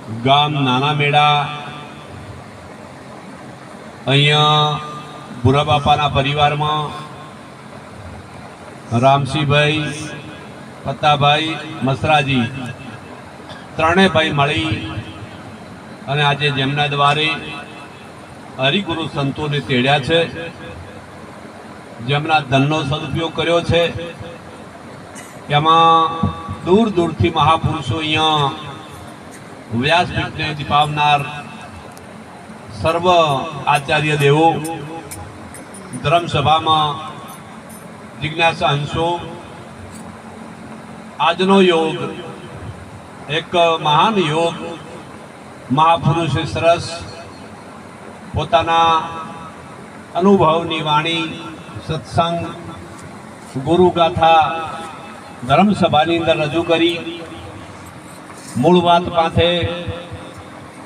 ગામ નાના મેળા અહીંયા ભૂરા બાપાના પરિવારમાં રામસિંહભાઈ, પત્તાભાઈ, મસરાજી ત્રણેય ભાઈ મળી અને આજે જેમના દ્વારે હરિગુરુ સંતોને તેડ્યા છે, જેમના ધનનો સદુપયોગ કર્યો છે, એમાં દૂર દૂરથી મહાપુરુષો અહીંયા વ્યાસપીઠને દીપાવનાર સર્વ આચાર્ય દેવો, ધર્મસભામાં જિજ્ઞાસા અંશો, આજનો યોગ એક મહાન યોગ મહાપુરુષે સરસ પોતાના અનુભવની વાણી, સત્સંગ, ગુરુગાથા ધર્મસભાની અંદર રજૂ કરી. મૂળ વાત પાસે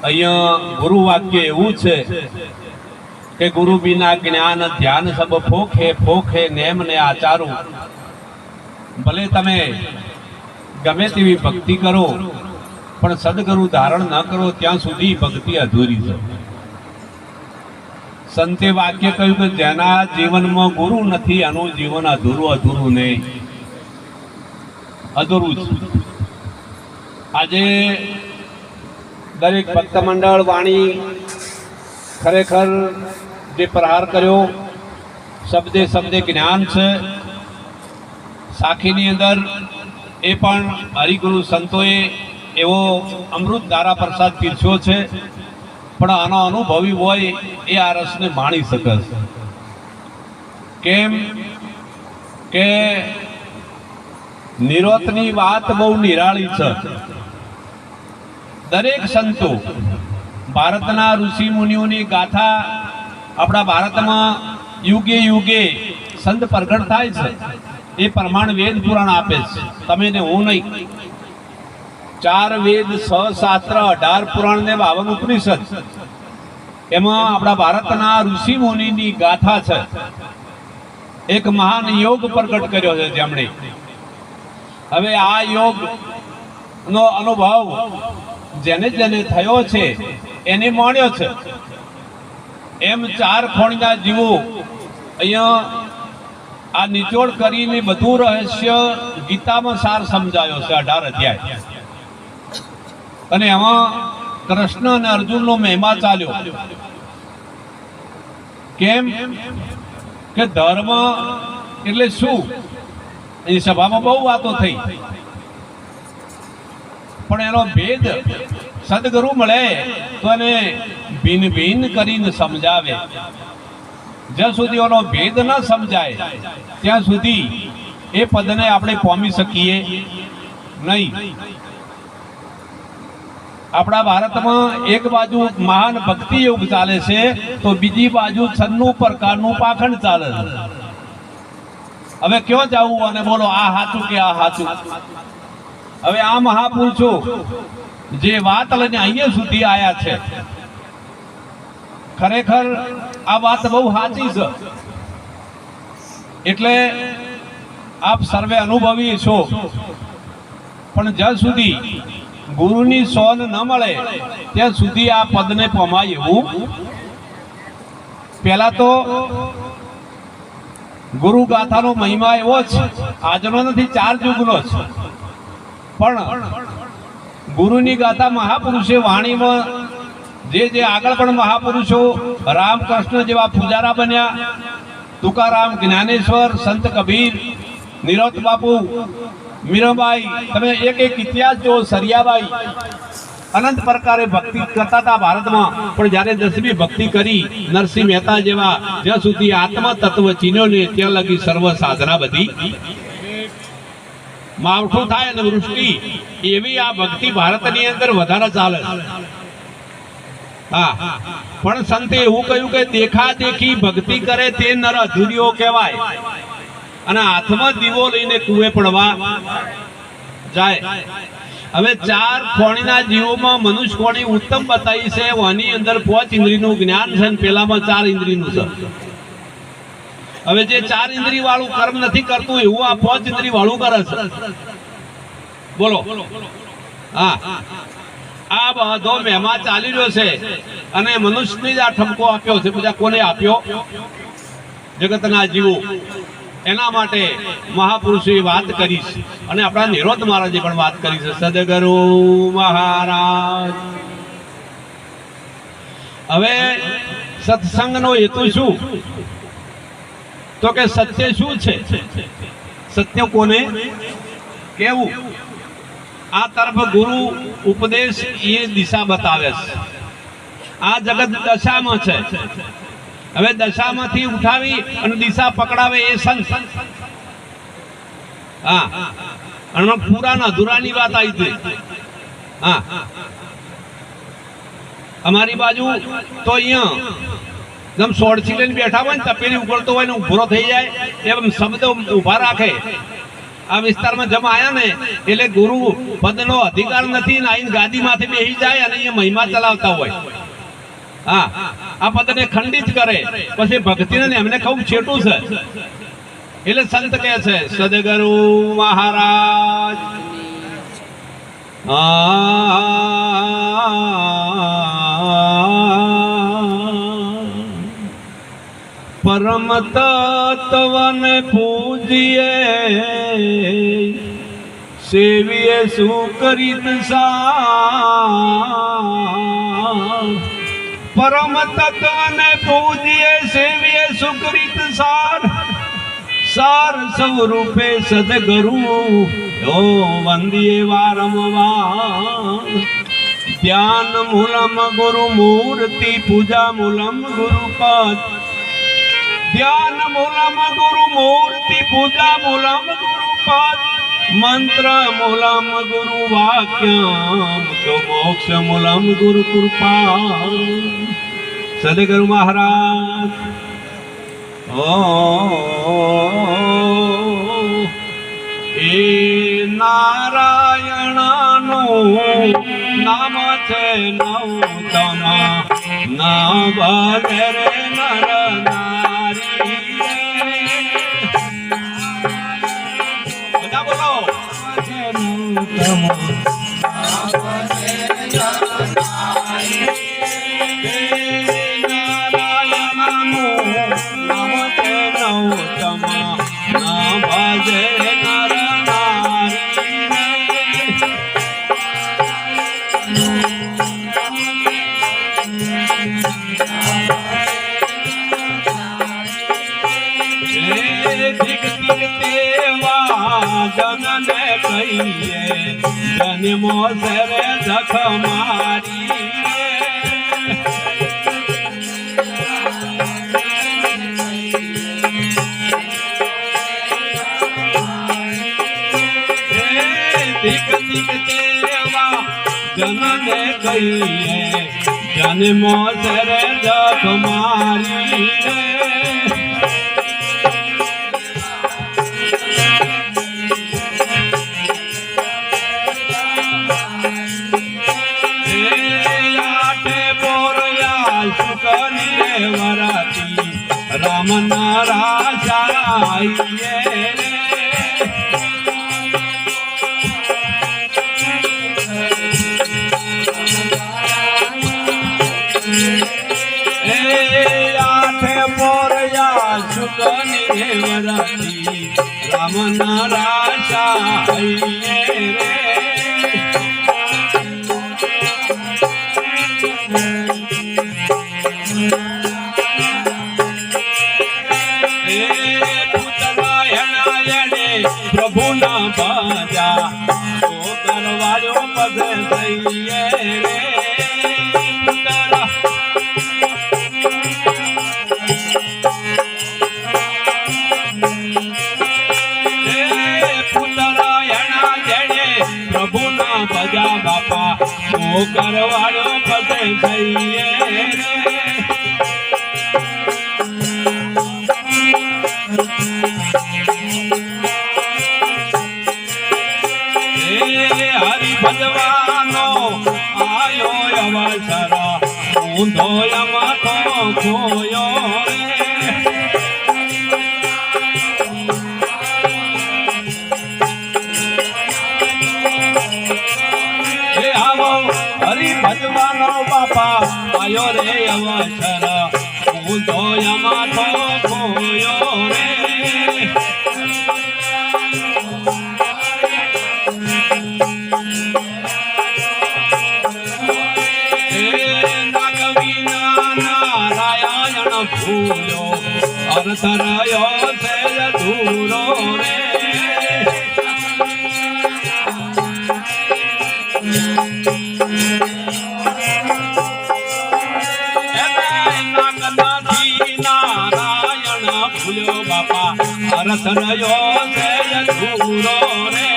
અહીંયા ગુરુ વાક્ય એવું છે કે ગુરુ બિના જ્ઞાન ધ્યાન સબ ફોખે ફોખે નેમ ને આચારું. ભલે તમે ગમે તેવી ભક્તિ કરો પણ સદગુરુ ધારણ ન કરો ત્યાં સુધી ભક્તિ અધૂરી છે. સંતે વાક્ય કહ્યું કે જેના જીવનમાં ગુરુ નથી એનું જીવન અધૂરું અધૂરું નહીં, અધૂરું છે. આજે દરેક ભક્ત મંડળ વાણી ખરેખર જે પ્રહાર કર્યો, શબ્દે શબ્દે જ્ઞાન છે. સાખીની અંદર એ પણ હરિગુરુ સંતોએ એવો અમૃત ધારા પ્રસાદ પીરસ્યો છે, પણ આનો અનુભવી હોય એ આ રસને માણી શકે છે. કેમ કે નિરોતની વાત બહુ નિરાળી છે. દરેક સંતો ભારતના ઋષિ મુનિઓની ગાથા આપણા ભારતમાં યુગે યુગે સંત પ્રગટ થાય છે. એ પ્રમાણ વેદ પુરાણ આપે છે, તમે ને હું નહીં. 4 વેદ, 6 શાસ્ત્ર, 18 પુરાણ ને 52 ઉપનિષદ, એમાં આપણા ભારતના ઋષિ મુનિની ગાથા છે. એક મહાન યોગ પ્રગટ કર્યો છે જેમણે. હવે આ યોગ નો અનુભવ જેને જેને થયો છે એને માણ્યો છે. એમ 4 ખોણના જીવો અહીંયા આ નિચોડ કરીને બધું રહસ્ય ગીતામાં સાર સમજાયો છે, 18 અધ્યાય. અને એમાં કૃષ્ણ અને અર્જુનનો મહિમા ચાલ્યો. કેમ કે ધર્મ એટલે શું, એ સભામાં બહુ વાતો થઈ, પણ એનો ભેદ સદગુરુ મળે તો એને ભિન્ન ભિન્ન કરીને સમજાવે. જ્યાં સુધી એનો ભેદ ન સમજાય ત્યાં સુધી એ પદને આપણે પામી શકીએ નહીં. આપણા ભારતમાં એક બાજુ મહાન ભક્તિ યોગ ચાલે છે તો બીજી બાજુ 96 પ્રકારનું પાખંડ ચાલે છે. હવે ક્યાં જવું અને બોલો આ સાચું કે આ સાચું. હવે આ મહાપુરુષો જે વાત લઈને અહીંયા સુધી આવ્યા છે, ખરેખર આ વાત બહુ સાચી છે. એટલે આપ સર્વે અનુભવી છો, પણ જ્યાં સુધી ગુરુની સોન ન મળે ત્યાં સુધી આ પદને પમાય એવું. પહેલા તો ગુરુ ગાથાનો મહિમા એવો છે, આજનો નથી, 4 યુગનો છે. પણ ગુરુની ગાથા મહાપુરુષે વાણીમાં જે આગળ પણ મહાપુરુષો રામકૃષ્ણ જેવા પૂજારા બન્યા, તુકારામ, જ્ઞાનેશ્વર, સંત કબીર, નિરોત બાપુ, મીરાબાઈ, તમે એક એક ઇતિહાસ જો, સરિયાબાઈ, અનંત પ્રકારે ભક્તિ કરતા હતા ભારતમાં. પણ જ્યારે 10મી ભક્તિ કરી નરસિંહ મહેતા જેવા, જ્યાં સુધી આત્મા તત્વ ચીન્યો ને ત્યાં લગી સર્વ સાધના બધી માવઠું થાય અને વૃષ્ટિ એવી આ ભક્તિ ભારતની અંદર વધારે ચાલે. હા, પણ સંતે એવું કહ્યું કે દેખા દેખી ભક્તિ કરે તે નર અધૂરીઓ કહેવાય, અને હાથમાં દીવો લઈને કુએ પડવા જાય. હવે 4 ખોણીના જીવોમાં મનુષ્ય ખોણી ઉત્તમ બતાવી છે. આની અંદર 5 ઇન્દ્રિયનું જ્ઞાન છે અને પેલામાં 4 ઇન્દ્રિયનું છે. હવે જે 4 ઇન્દ્રિય વાળું કર્મ નથી કરતું એવું આ 5 ઇન્દ્રિય વાળું કરે છે. બોલો. હા, આ બધો મહેમા ચાલી રહ્યો છે અને મનુષ્યને જ આ ઠપકો આપ્યો છે, બીજા કોને આપ્યો? જગતના જીવો. એના માટે મહાપુરુષોએ વાત કરી છે અને આપણા નિરોધ મહારાજે પણ વાત કરી છે. સદગુરુ મહારાજ. હવે સત્સંગનો હેતુ શું? તો કે સત્ય શું છે? સત્ય કોને કેવું? આ તરફ ગુરુ ઉપદેશ એ દિશા બતાવે છે. આ જગત દશામાં છે. હવે દશામાંથી ઉઠાવી અને દિશા પકડાવે એ સંત. હા, અને પૂરાના અધૂરાની વાત આવી હતી. હા, અમારી બાજુ તો અહીંયા જેમ સોળસી લઈને બેઠા હોય ને તપેલી ઉગળતો હોય ને ઉભરો થઈ જાય એમ શબ્દ ઉભા રાખે. આ વિસ્તારમાં જમા આયા ને એટલે ગુરુ પદનો અધિકાર નથી ને આઈને ગાદીમાંથી બેસી જાય અને અહીંયા મહિમા ચલાવતા હોય. હા, આ પદને ખંડિત કરે પછી ભક્તિને એમને ખૂબ છેટું છે. એટલે સંત કહે છે સદગુરુ મહારાજ પરમ તત્વને પૂજીએ સેવીએ સુકરિત સાર. પરમ તત્વને પૂજીએ સેવીએ સુકરિત સાર. સાર સ્વરૂપે સદગુરુ ઓ વંદીએ વારંવાર. ધ્યાન મૂલમ ગુરુ મૂર્તિ પૂજા મૂલમ ગુરુપદ. ધ્યાન મૂલમ ગુરુ મૂર્તિ પૂજા મૂલમ ગુરુપદ. મંત્ર મૂલમ ગુરુ વાક્યમ તો મોક્ષ મૂલમ ગુરુ કૃપા. સદગુરુ મહારાજ એ નારાયણનું નામ છે નૌતમ. ના ભલે રે નર બધા બોલો જનને કહીએ જન્મો સરે જખ મારી. જનને કહીએ જન્મો સરે જખ મારી. રામ પ્રભુ ના બાજા તો કરવાયો પદ દઈએ રે. પુતરાયણા જેણે પ્રભુ ના ભજા બાપા તો કરવાયો પદ દઈએ રે. હરિ ભજવાનો આયો અવસર ઊંધો માથો ખોયો રે. આવો હરી ભજવાનો બાપા આયો રે અવસર હું તો યમાથો ખોયો રે નારાયણ ભૂલ્યો અર્થ રહ્યો છે અધૂરો રે નારાયણ ભૂલ્યો બાપા અર્થ રહ્યો છે અધૂરો રે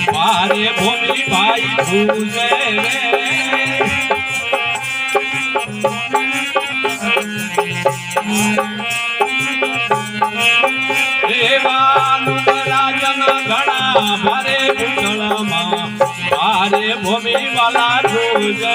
મારે ભૂમિ ભાઈ ભૂલે રાજન ઘણા મારે ભૂતળમાં મારે ભૂમિ વાલા ભૂલે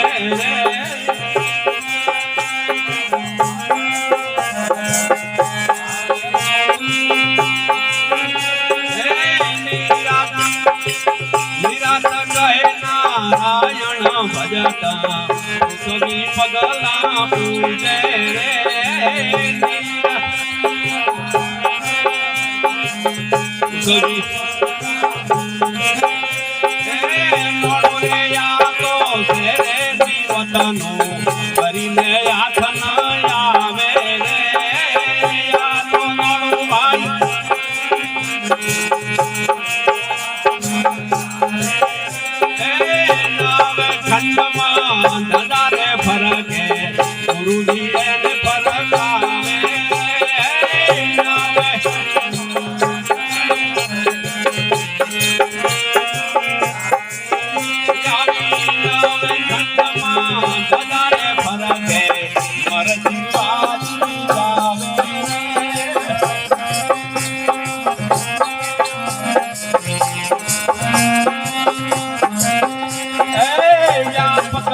નારાયણ ભજતા કવિ પગલા પૂજે રે કવિ મોડો રે યાદો છે રે જીવતનો કરીને હાથ ન આવે રે યાદો મોડો ભાઈ ખંડમાં દાદાને ફરકે ગુરુજી એને ફરકાવે ખંડમાં દાદાને ફરકે મરજી પાછી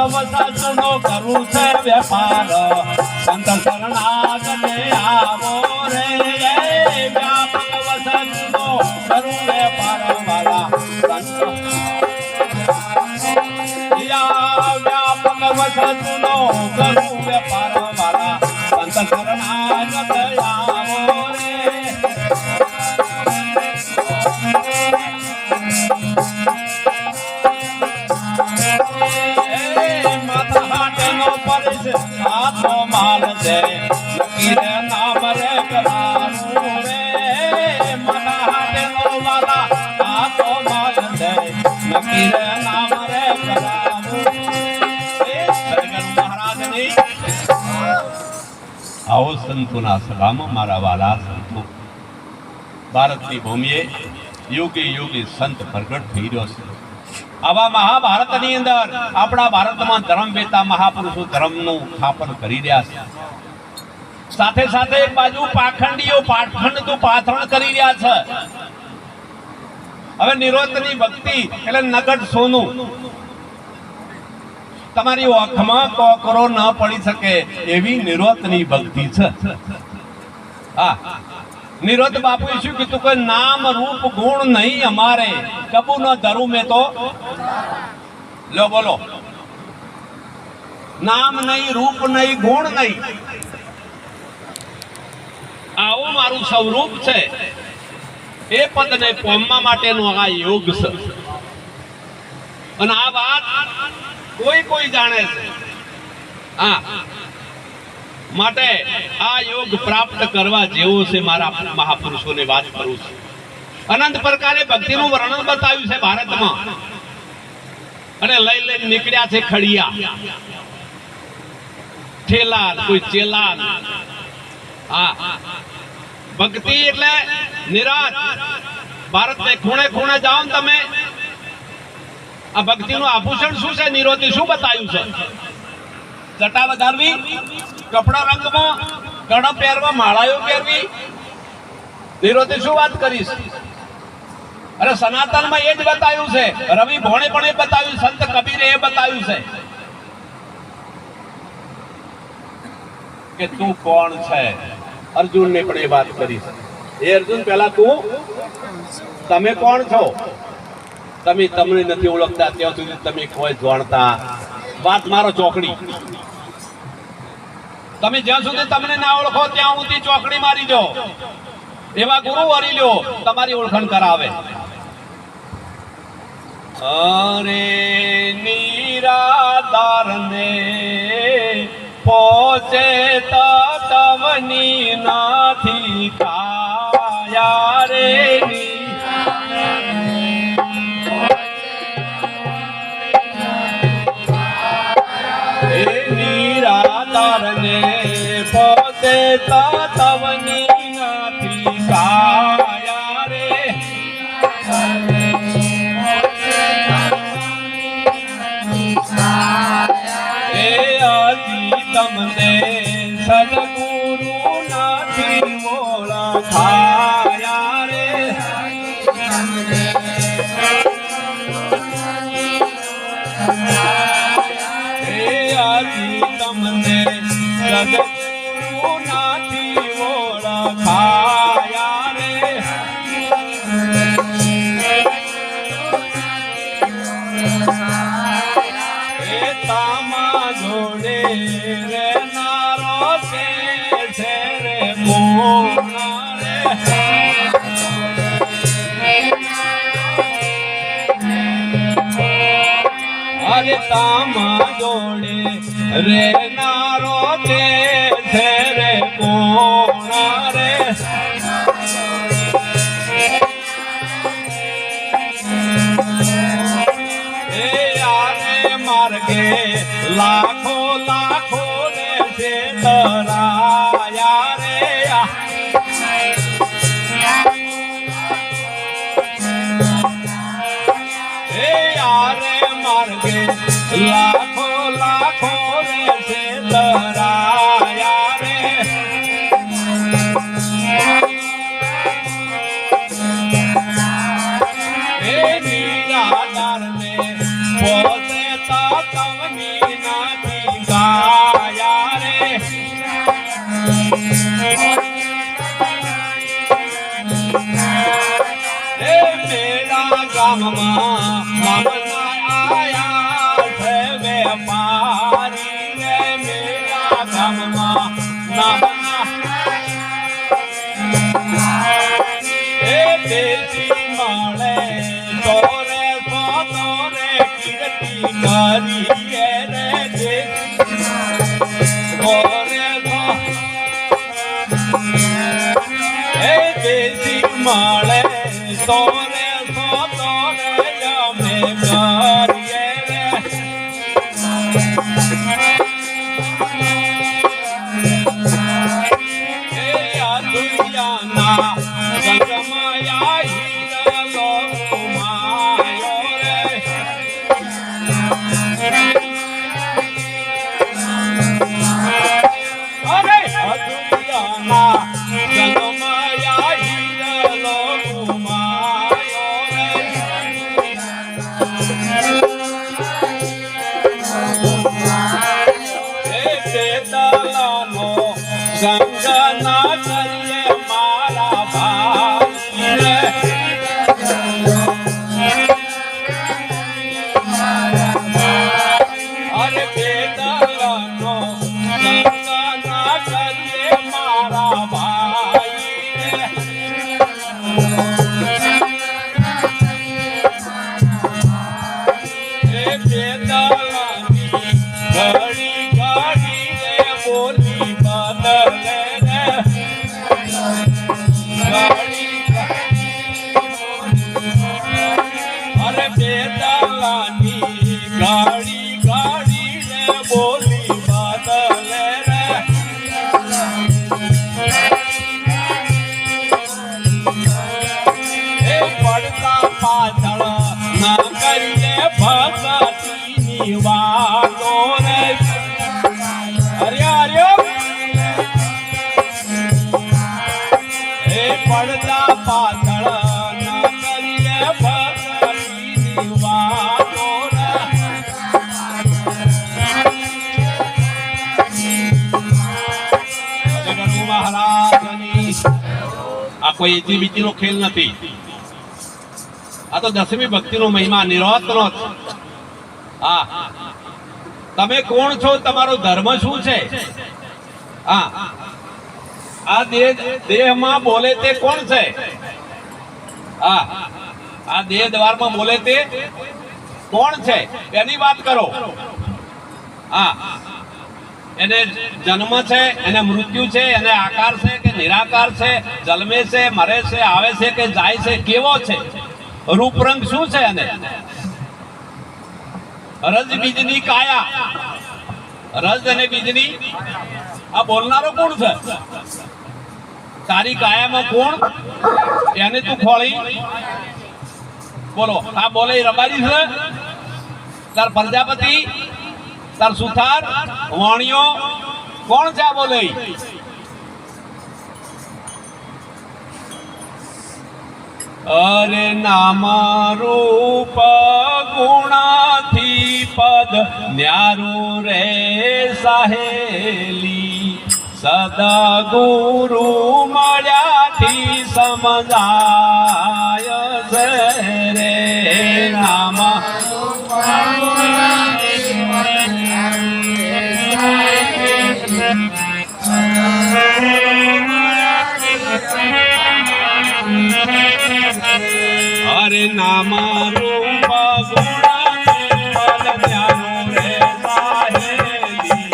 વસનો કરું છે વેપાર સંત શરણાગતે આવો રે વ્યાપક વસનો કરું વેપાર વાલા વ્યાપક વસનો કરું વેપાર વાલા સંત શરણાગતે આવો રે હાથો માલ દે લકીરે નામ રે કરાવું રે મના હાથે નો વાલા હાથો માલ દે લકીરે નામ રે કરાવું એ સદગુરુ મહારાજની આવો સંતોના સભામાં મારા વાલા સંતો ભારતની ભૂમિએ યુગે યુગે સંત પ્રગટ થઈ રહ્યો છે આવા મહાભારતની અંદર આપણા ભારતમાં ધર્મ વેતા મહાપુરુષો ધર્મનું સ્થાપન કરી રહ્યા છે સાથે સાથે એક બાજુ પાખંડીઓ પાખંડનું પાથરણ કરી રહ્યા છે હવે નિરોધની ભક્તિ એટલે નગદ સોનું તમારી ઓખમાં કોકરો ન પડી શકે એવી નિરોધની ભક્તિ છે હા નિરોધ બાપુએ શું કીધું કે નામ રૂપ ગુણ નહીં અમારે કબુ ન ધરું મેં તો લો બોલો નામ નહીં રૂપ નહીં ગુણ નહીં આવું મારું સ્વરૂપ છે એ પદને પામવા માટેનો આ યોગ છે અને આ વાત કોઈ જાણે છે હા માટે આ યોગ પ્રાપ્ત કરવા જેવો છે મારા મહાપુરુષોની વાત કરું છું અનંત પ્રકારે ભક્તિનું વર્ણન બતાવ્યું છે ભારતમાં અને લઈ લઈને નીકળ્યા છે ખડિયા ઠેલા કોઈ ચેલા હા ભક્તિ એટલે નિરાત ભારતને ખૂણે ખૂણે જાઓ ને તમે આ ભક્તિનું આભૂષણ શું છે નિરોધી શું બતાવ્યું છે જટા વધારવી, કપડા રંગમાં ગણો પહેરવા, માળાઓ પહેરવી, નિરોતે શું વાત કરીશ? અરે સનાતનમાં એ જ બતાવ્યું છે, રવિ ભોણે પણ એ બતાવ્યું, સંત કબીરે એ બતાવ્યું છે કે તું કોણ છે. અર્જુન ને પણ એ વાત કરી છે. એ અર્જુન પહેલા તમે કોણ છો? તમે તમને નથી ઓળખતા ત્યાં સુધી તમે કોઈ જાણતા. વાત મારો ચોકડી. તમે જ્યાં સુધી તમને ના ઓળખો ત્યાં સુધી ચોકડી મારી દો. એવા ગુરુ વરી લ્યો તમારી ઓળખાણ કરાવે. અરે નિરાધાર ને પહોંચે તવની નથી કાયા રે. નિરાધાર ને પહોંચે તવની નથી કાયા રે. તમને સદગુરુ નથી ઓળખાયા રે. તમને સદગુરુ નથી ઓળખાયા રે. તામા જોડે રેનારો છે રે મોના રે. અરે તામા જોડે રેનારો છે રે મોના રે. માર્ગે લાખો લાખો રે છે તરાયા રે. યારે માર્ગે લાખો લાખો રે છે તરાયા રે. નિરાધાર ને પોતે તવની નથી કાયા રે. મેરા ગામમાં મામલા આયા છે વેપારી રે. મેરા ગામમાં મામલા દેશી મળે તોરે તોરે કીર્તિ કરીએ રે. દેશી મળે તોરે તોરે અમે કરીએ રે. દુનિયાના સંગમયા હીરો માયો રે. અરે દુનિયાના સંગમયા હીરો માયો રે. દલાનો સંગ ના કરીએ મારા ભાઈ રે. અરે દલાનો સંગ ના કરીએ મારા ભાઈ રે. દલાની ઘડી ઘડી રે બોલી બદલે રે. અરે દલાની ઘડી ઘડી રે બોલી બદલે રે. પડતા પાછળ ના કરીએ ભગતીની વાતો રે. કોઈ એજી બીજીનો ખેલ નથી. આ તો દસમી ભક્તિનો મહિમા નિરોધનો જ. હા, તમે કોણ છો, તમારો ધર્મ શું છે? હા, આ દેહમાં બોલે તે કોણ છે? હા, આ દેહ દ્વારમાં બોલે તે કોણ છે એની વાત કરો. હા, એને જન્મ છે, એને મૃત્યુ છે, એને આકાર છે કે નિરાકાર છે, જન્મે છે, મરે છે, આવે છે કે જાય છે, કેવો છે, રૂપ રંગ શું છે? એને રજ બીજની કાયા, રજ અને બીજની આ બોલનારો કોણ છે? તારી કાયામાં કોણ? એને તું ખોળી બોલો. આ બોલે રબારી છે, તાર પ્રજાપતિ, તાર સુથાર, વાણિયો કોણ છે? આ બોલે અરે નામ રૂપ ગુણાથી પદ ન્યારું રે સહેલી, સદગુરુ મળ્યાથી સમજાય છે રે. નામ અરે નામ રૂપ ગુણાથી પદ ન્યારું રે સહેલી,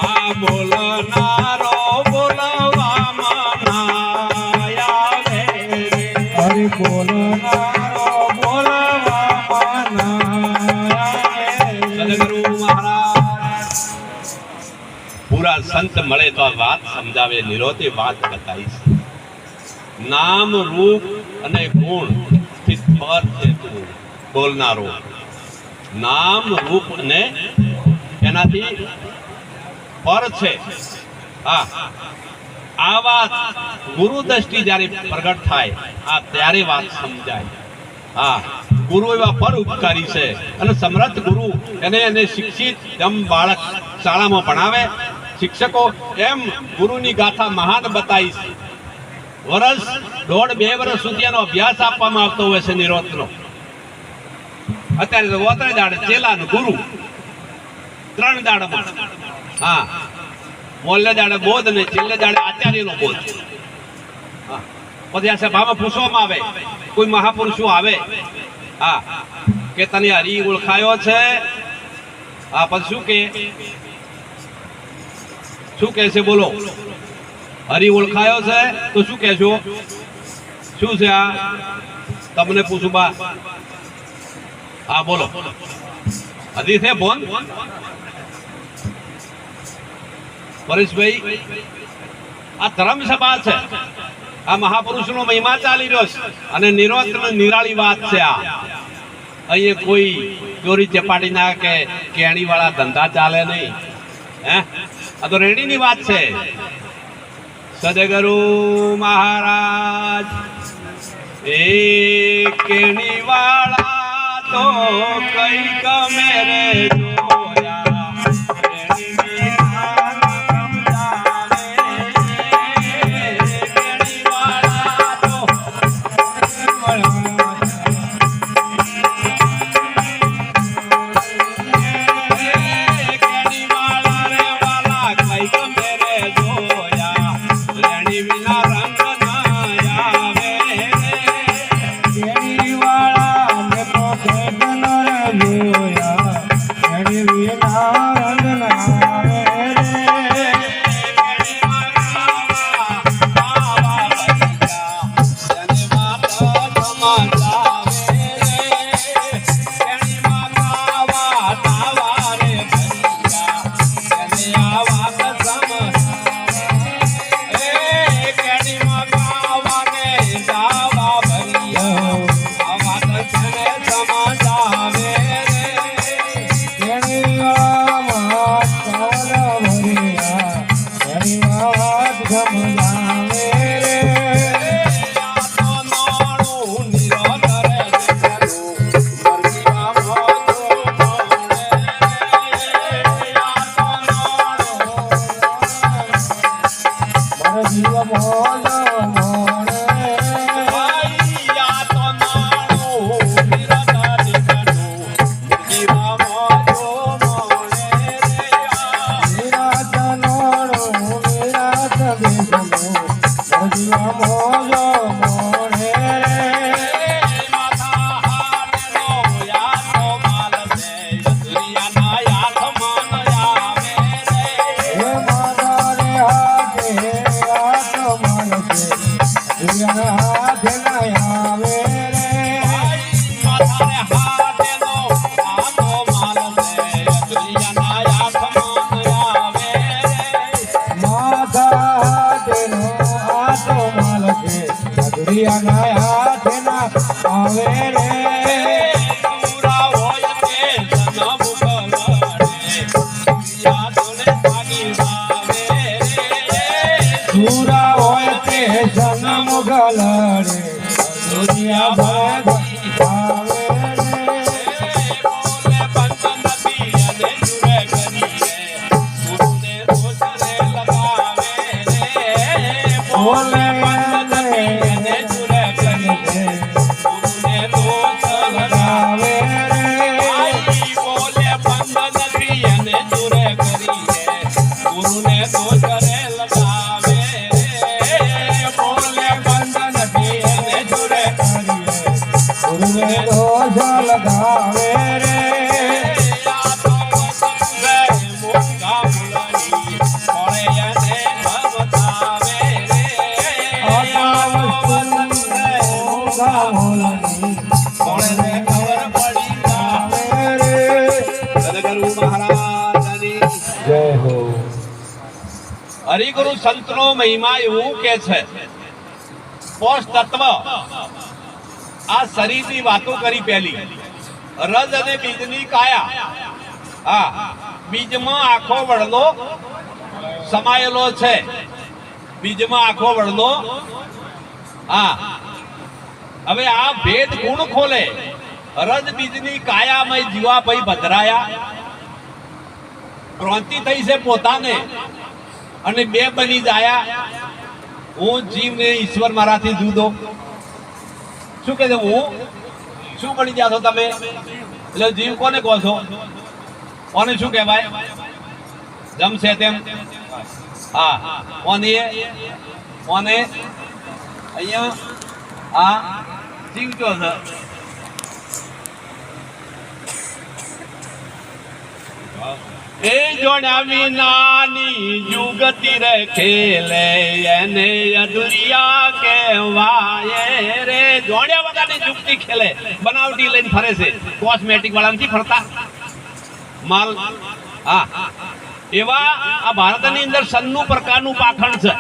આ બોલનારો બોલવામાં આવે રે. હરિ બોલનારો બોલવામાં આવે. સદગુરુ મહારાજ પૂરા સંત મળે તો આ વાત સમજાવે, નિરોધે વાત બતાવીશ. નામ રૂપ અને ગુણ થી પર છે તું બોલનારો. નામ રૂપ અને એનાથી પર છે. હા, આ વાત ગુરુ દ્રષ્ટિ જ્યારે પ્રગટ થાય આ ત્યારે વાત સમજાય. હા, ગુરુ એવા પર ઉપકારી છે અને સમર્થ ગુરુ એને શિક્ષિત જેમ બાળક શાળામાં ભણાવે શિક્ષકો એમ ગુરુની ગાથા મહાન બતાવીશ. વર્ષ 1.5-2 વર્ષ સુધી એનો અભ્યાસ આપવામાં આવતો હોય છે નિરોધનો. અત્યારે તો ઓતરે દાડે ચેલા ગુરુ 3 દાડામાં. હા, મોલ્લે દાડે બોધ ને છેલ્લે દાડે આચાર્યનો બોધ. પછી આ સભામાં પૂછવામાં આવે, કોઈ મહાપુરુષો આવે, હા, કે તને હરિ ઓળખાયો છે? હા, પછી શું કે છે બોલો? હરિ ઓળખાયો છે તો શું કહેશો? શું છે આ? તમને પૂછું બા. હા બોલો. હજી છે બોન પરેશભાઈ? આ ધર્મ સભા છે, આ મહાપુરુષનો મહિમા ચાલી રહ્યો છે અને નિરોધ નિરાળી વાત છે. આ અહીંયા કોઈ ચોરી ચપાટી ના કે કેણી વાળા ધંધા ચાલે નહીં. હે, આ તો રેડીની વાત છે. સદગુરુ મહારાજ એ કેણી વાળા તો કઈક મેરે જોયા, હાથ સમજાવે રે આ તો નાણું નિરાધારે દેખાડું મરજીમાં મોજો મોણે આ તો નાણું મારો જીવ મોજ મોણે ભાઈ આ તો નાણું નિરાધારે દેખાડું મરજીમાં મોજો મોણે વિરાટ નોણો વિરાટ બેસનો મારો જીવ મોજ મોણે માથા હાથનો યાતો માલ છે દુનિયાના યાત મન આવે રે હે મારા રે હાથે હાથ માનસે દુનિયાના હાથે ના આવે રે માથાને હાથનો આતો માલ છે દુનિયાના યાત મન આવે રે માથા હાથનો હાથ માનસે દુનિયાના હાથે ના આવે રે પૂરા હોય તે જન્મ બગડે યાદોને ભાગી આવે રે સુરા હોય તે જન્મ ગલડે દુનિયા ભર આવે રે બોલે પંચ નથી અને જુરે કરીએ ગુરુને દોષ રે લગાવે રે બોલે પંચ નથી અને જુરે કરીએ ગુરુને દોષ લગાવે આવે રે આઈ બોલે પંચ નથી અને જુરે કરીએ ગુરુને દોષ રે લગાવે રે બોલે પંચ નથી અને જુરે ગુરુને દોષ લગાવે રે જય હો હરિગુરુ સંતનો મહિમા એવું કે છે પોષ તત્વ આ શરીરની વાતો કરી પહેલી રજ અને બીજની કાયા હા બીજમાં આખો વડલો સમાયેલો છે બીજમાં આખો વડલો હા હવે આ ભેદ ગુણ ખોલે રજ બીજની કાયામાં જીવાભાઈ ભદ્રાયા ક્રાંતિ થઈ છે પોતાને અને બે બની જાયા હું જીવને ઈશ્વર મારાથી જુદો શું કહે છે હું શું બની ગયા છો તમે એટલે જીવ કોને કહો છો કોને શું કહેવાય જમશે તેમ હા કોને કોને અહીંયા હા જીવ કયો છે એ જોડ્યા વિનાની જુગતી રે ખેલે એને અધુરિયા કહેવાય રે જોડ્યા વગરની જુગતી ખેલે બનાવટી લઈને ફરે છે કોસ્મેટિક વાળા નથી ફરતા માલ હા એવા આ ભારતની અંદર સન્નું પ્રકારનું પાખંડ છે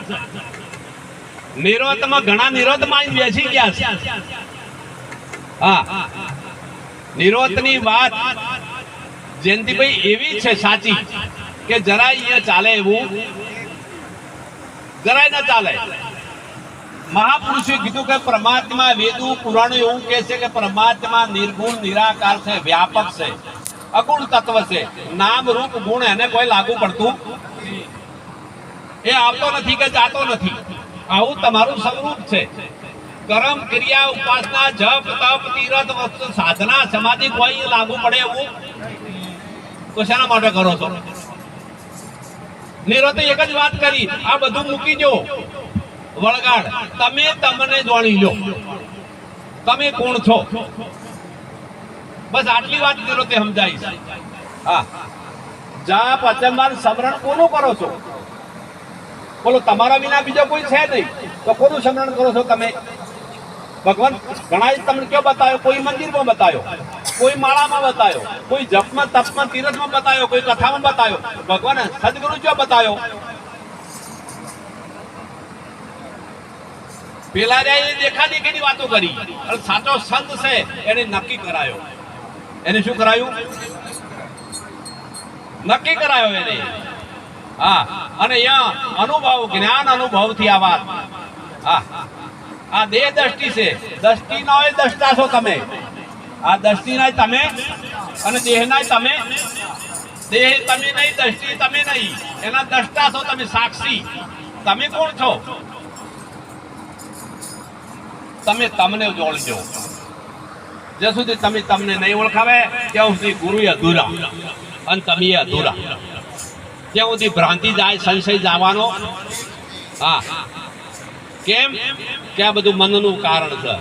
નિરોધમાં ઘણા નિરોધમાં બેસી ગયા છે હા નિરોધની વાત જયંતિભાઈ એવી છે સાચી કે જરાય અહીંયા ચાલે એવું જરાય ન ચાલે મહાપુરુષે કીધું કે પરમાત્મા વેદો પુરાણો એવું કહે છે કે પરમાત્મા નિર્ગુણ નિરાકાર છે વ્યાપક છે અગુણ તત્વ છે નામ રૂપ ગુણ એને કોઈ લાગુ પડતું એ આવતો નથી કે જાતો નથી આવું તમારું સ્વરૂપ છે કર્મ ક્રિયા ઉપાસના જપ તપ તીરથ વસ્તુ સાધના સમાધિ કોઈ લાગુ પડે એવું તો શાના માટે કરો છો નિરોતે એક જ વાત કરી આ બધું મૂકી દો વળગાડ તમે તમને જાણી લો તમે કોણ છો બસ આટલી વાત નિરોતે સમજાઈ હા જાપ અચંબાર સ્મરણ કોનું કરો છો બોલો તમારા વિના બીજો કોઈ છે નહીં તો કોનું સ્મરણ કરો છો તમે ભગવાન ઘણા તમને ક્યાં બતાવ્યો કોઈ મંદિરમાં બતાવ્યો કોઈ માળામાં બતાવ્યો કોઈ જપમાં તપમાં તીરથમાં બતાવ્યો કોઈ કથામાં બતાવ્યો ભગવાન સદગુરુ ક્યાં બતાવ્યો પેલા દેખા દેખીની વાતો કરી અને સાચો સંત છે એને નક્કી કરાયો એને શું કરાયું નક્કી કરાયો એને હા અને અહીંયા અનુભવ જ્ઞાન અનુભવથી આ વાત હા આ દેહ દ્રષ્ટિ છે દ્રષ્ટિ નો દ્રષ્ટા છો તમે આ દ્રષ્ટિ ના તમે અને દેહ ના તમે દેહ તમે નહીં દ્રષ્ટિ તમે નહીં એના દ્રષ્ટા છો તમે સાક્ષી તમે કોણ છો તમે તમને ઓળખજો જ્યાં સુધી તમે તમને નહીં ઓળખાવે ત્યાં સુધી ગુરુ અધૂરા અને તમે અધૂરા ત્યાં સુધી ભ્રાંતિ જાય સંશય જવાનો હા કેમ કે આ બધું મનનું કારણ છે